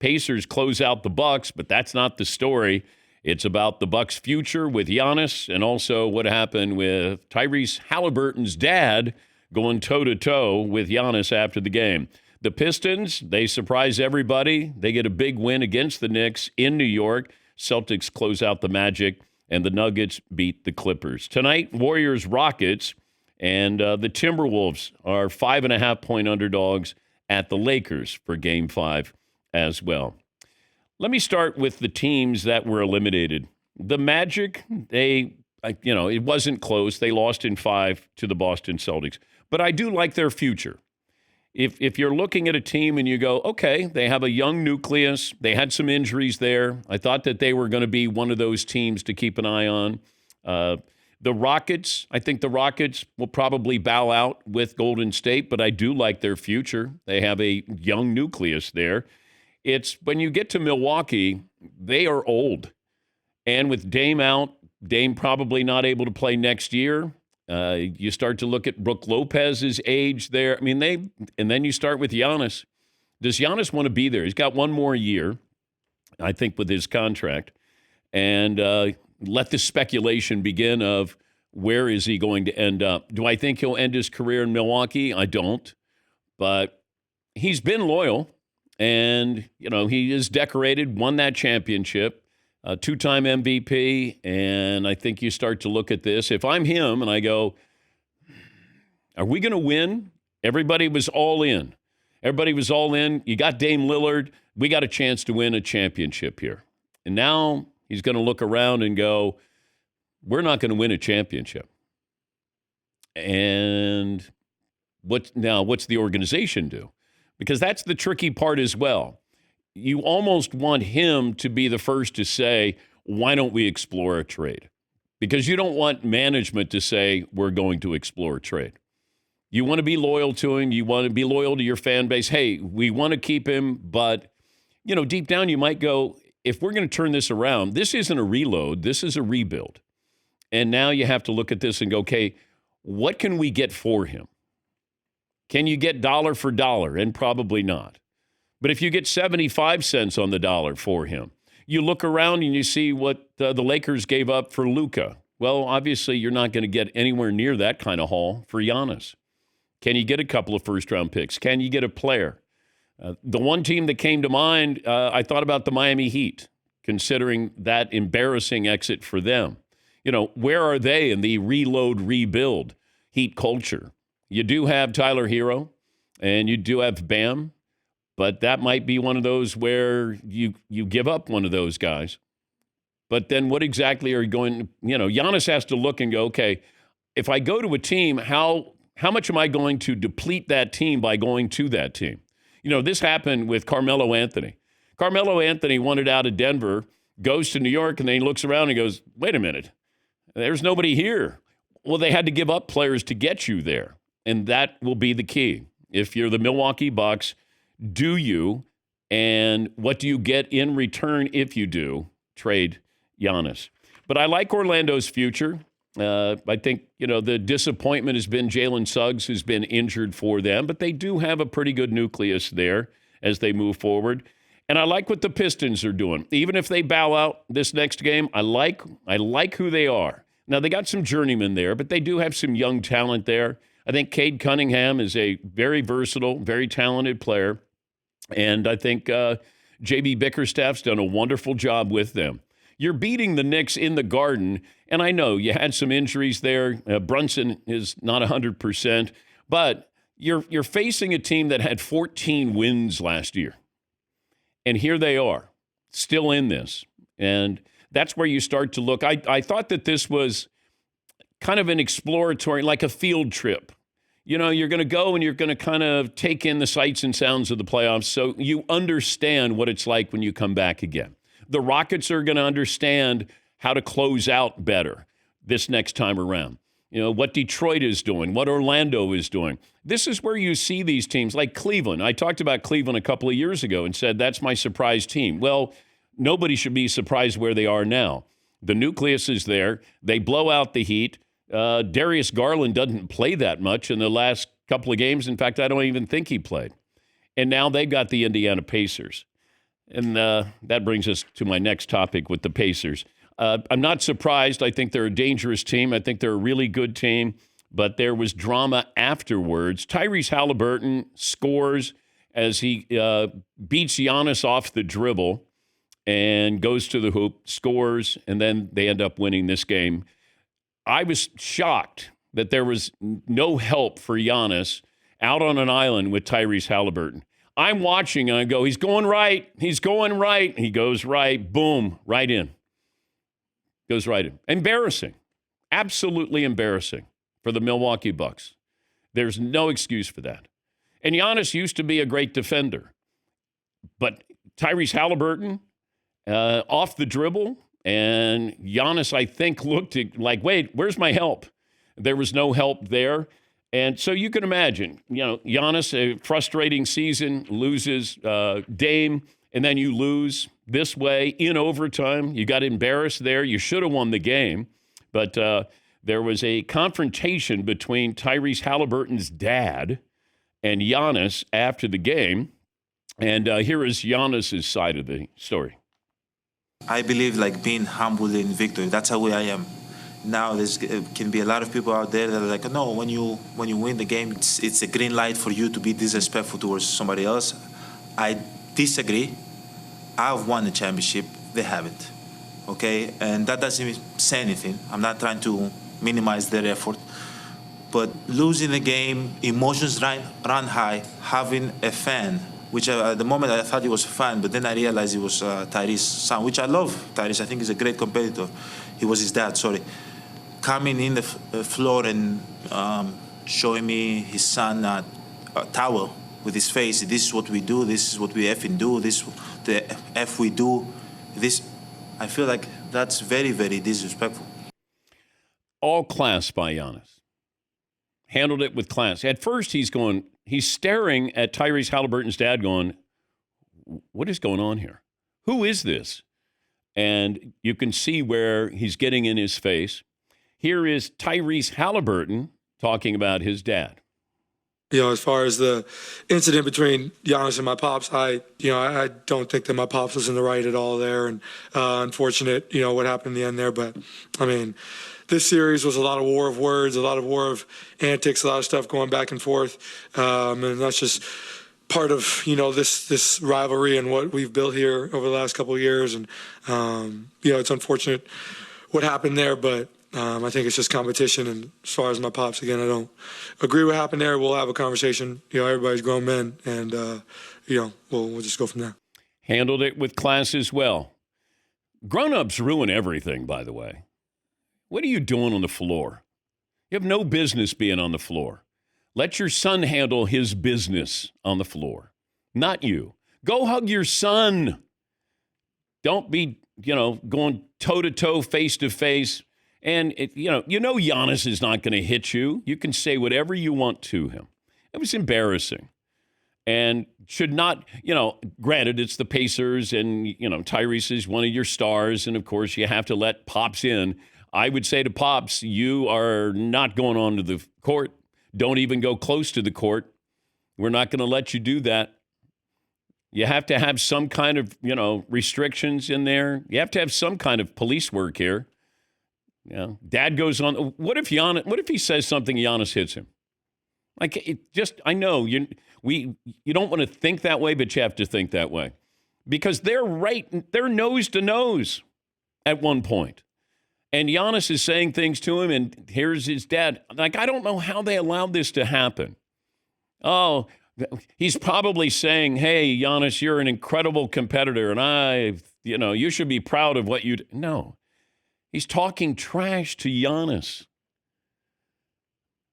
Pacers close out the Bucks, but that's not the story. It's about the Bucks' future with Giannis and also what happened with Tyrese Haliburton's dad going toe-to-toe with Giannis after the game. The Pistons, they surprise everybody. They get a big win against the Knicks in New York. Celtics close out the Magic, and the Nuggets beat the Clippers. Tonight, Warriors-Rockets, and the Timberwolves are 5.5-point underdogs at the Lakers for Game 5 as well. Let me start with the teams that were eliminated. The Magic, it wasn't close. They lost in 5 to the Boston Celtics. But I do like their future. If you're looking at a team and you go, okay, they have a young nucleus, they had some injuries there. I thought that they were going to be one of those teams to keep an eye on. The Rockets, I think the Rockets will probably bow out with Golden State, but I do like their future. They have a young nucleus there. It's when you get to Milwaukee, they are old. And with Dame out, Dame probably not able to play next year. You start to look at Brook Lopez's age there. And then you start with Giannis. Does Giannis want to be there? He's got one more year, I think, with his contract. And let the speculation begin of where is he going to end up. Do I think he'll end his career in Milwaukee? I don't. But he's been loyal. And, he is decorated, won that championship. Two-time MVP, and I think you start to look at this. If I'm him and I go, are we going to win? Everybody was all in. You got Dame Lillard. We got a chance to win a championship here. And now he's going to look around and go, we're not going to win a championship. And what's the organization do? Because that's the tricky part as well. You almost want him to be the first to say, why don't we explore a trade? Because you don't want management to say, we're going to explore a trade. You want to be loyal to him. You want to be loyal to your fan base. Hey, we want to keep him, but, deep down you might go, if we're going to turn this around, this isn't a reload. This is a rebuild. And now you have to look at this and go, okay, what can we get for him? Can you get dollar for dollar? And probably not. But if you get 75 cents on the dollar for him, you look around and you see what the Lakers gave up for Luka. Well, obviously, you're not going to get anywhere near that kind of haul for Giannis. Can you get a couple of first-round picks? Can you get a player? The one team that came to mind, I thought about the Miami Heat, considering that embarrassing exit for them. Where are they in the reload, rebuild Heat culture? You do have Tyler Hero, and you do have Bam. But that might be one of those where you give up one of those guys. But then what exactly are you going, Giannis has to look and go, okay, if I go to a team, how much am I going to deplete that team by going to that team? This happened with Carmelo Anthony. Carmelo Anthony wanted out of Denver, goes to New York, and then he looks around and goes, wait a minute, there's nobody here. Well, they had to give up players to get you there. And that will be the key. If you're the Milwaukee Bucks, do you, and what do you get in return if you do trade Giannis? But I like Orlando's future. I think, the disappointment has been Jalen Suggs, who's been injured for them, but they do have a pretty good nucleus there as they move forward. And I like what the Pistons are doing. Even if they bow out this next game, I like who they are. Now, they got some journeymen there, but they do have some young talent there. I think Cade Cunningham is a very versatile, very talented player. And I think J.B. Bickerstaff's done a wonderful job with them. You're beating the Knicks in the Garden, and I know you had some injuries there. Brunson is not 100%, but you're facing a team that had 14 wins last year. And here they are, still in this. And that's where you start to look. I thought that this was kind of an exploratory, like a field trip. You're going to go and you're going to kind of take in the sights and sounds of the playoffs so you understand what it's like when you come back again. The Rockets are going to understand how to close out better this next time around. What Detroit is doing, what Orlando is doing. This is where you see these teams like Cleveland. I talked about Cleveland a couple of years ago and said, that's my surprise team. Well, nobody should be surprised where they are now. The nucleus is there. They blow out the Heat. Darius Garland doesn't play that much in the last couple of games. In fact, I don't even think he played. And now they've got the Indiana Pacers. And that brings us to my next topic with the Pacers. I'm not surprised. I think they're a dangerous team. I think they're a really good team. But there was drama afterwards. Tyrese Haliburton scores as he beats Giannis off the dribble and goes to the hoop, scores, and then they end up winning this game. I was shocked that there was no help for Giannis out on an island with Tyrese Haliburton. I'm watching and I go, he's going right. He's going right. He goes right. Boom. Right in. Goes right in. Embarrassing. Absolutely embarrassing for the Milwaukee Bucks. There's no excuse for that. And Giannis used to be a great defender. But Tyrese Haliburton off the dribble, and Giannis, I think, looked at like, wait, where's my help? There was no help there. And so you can imagine, Giannis, a frustrating season, loses Dame, and then you lose this way in overtime. You got embarrassed there. You should have won the game. But there was a confrontation between Tyrese Haliburton's dad and Giannis after the game. And here is Giannis' side of the story. I believe being humble in victory. That's how I am. Now there can be a lot of people out there that are like, no, when you win the game, it's a green light for you to be disrespectful towards somebody else. I disagree. I've won the championship. They haven't. Okay? And that doesn't even say anything. I'm not trying to minimize their effort. But losing the game, emotions run high, having a fan, which at the moment I thought he was a fan, but then I realized he was Tyrese's son, which I love Tyrese. I think he's a great competitor. He was his dad, sorry. Coming in the floor and showing me his son a towel with his face. This is what we do. This is what we effing do. This is the F we do. This, I feel like that's very, very disrespectful. All class by Giannis. Handled it with class. At first, he's staring at Tyrese Haliburton's dad going, what is going on here? Who is this? And you can see where he's getting in his face. Here is Tyrese Haliburton talking about his dad. As far as the incident between Giannis and my pops, I don't think that my pops was in the right at all there. And unfortunate, what happened in the end there. But, this series was a lot of war of words, a lot of war of antics, a lot of stuff going back and forth. And that's just part of, this rivalry and what we've built here over the last couple of years. And, it's unfortunate what happened there, but I think it's just competition. And as far as my pops, again, I don't agree with what happened there. We'll have a conversation. Everybody's grown men, and, we'll just go from there. Handled it with class as well. Grown-ups ruin everything, by the way. What are you doing on the floor? You have no business being on the floor. Let your son handle his business on the floor, not you. Go hug your son. Don't be, going toe-to-toe, face-to-face. And, Giannis is not going to hit you. You can say whatever you want to him. It was embarrassing. And should not, granted, it's the Pacers and, Tyrese is one of your stars. And, of course, you have to let Pops in. I would say to Pops, you are not going onto the court. Don't even go close to the court. We're not going to let you do that. You have to have some kind of, restrictions in there. You have to have some kind of police work here. Dad goes on. What if he says something, Giannis hits him? I know you don't want to think that way, but you have to think that way because they're nose to nose at one point. And Giannis is saying things to him, and here's his dad. I don't know how they allowed this to happen. Oh, he's probably saying, hey, Giannis, you're an incredible competitor, and you should be proud of what you do. No. He's talking trash to Giannis.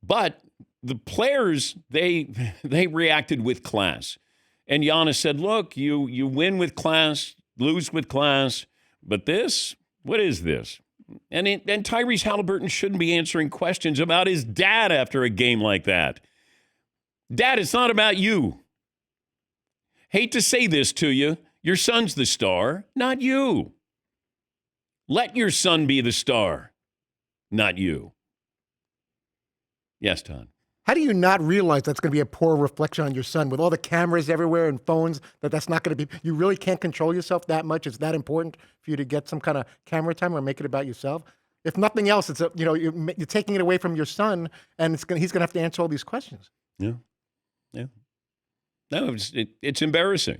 But the players, they reacted with class. And Giannis said, look, you win with class, lose with class, but what is this? And Tyrese Haliburton shouldn't be answering questions about his dad after a game like that. Dad, it's not about you. Hate to say this to you. Your son's the star, not you. Let your son be the star, not you. Yes, Todd. How do you not realize that's going to be a poor reflection on your son with all the cameras everywhere and phones, that's not going to be, you really can't control yourself that much? It's that important for you to get some kind of camera time or make it about yourself? If nothing else, it's you're taking it away from your son, and he's going to have to answer all these questions. Yeah. Yeah. No, it's embarrassing.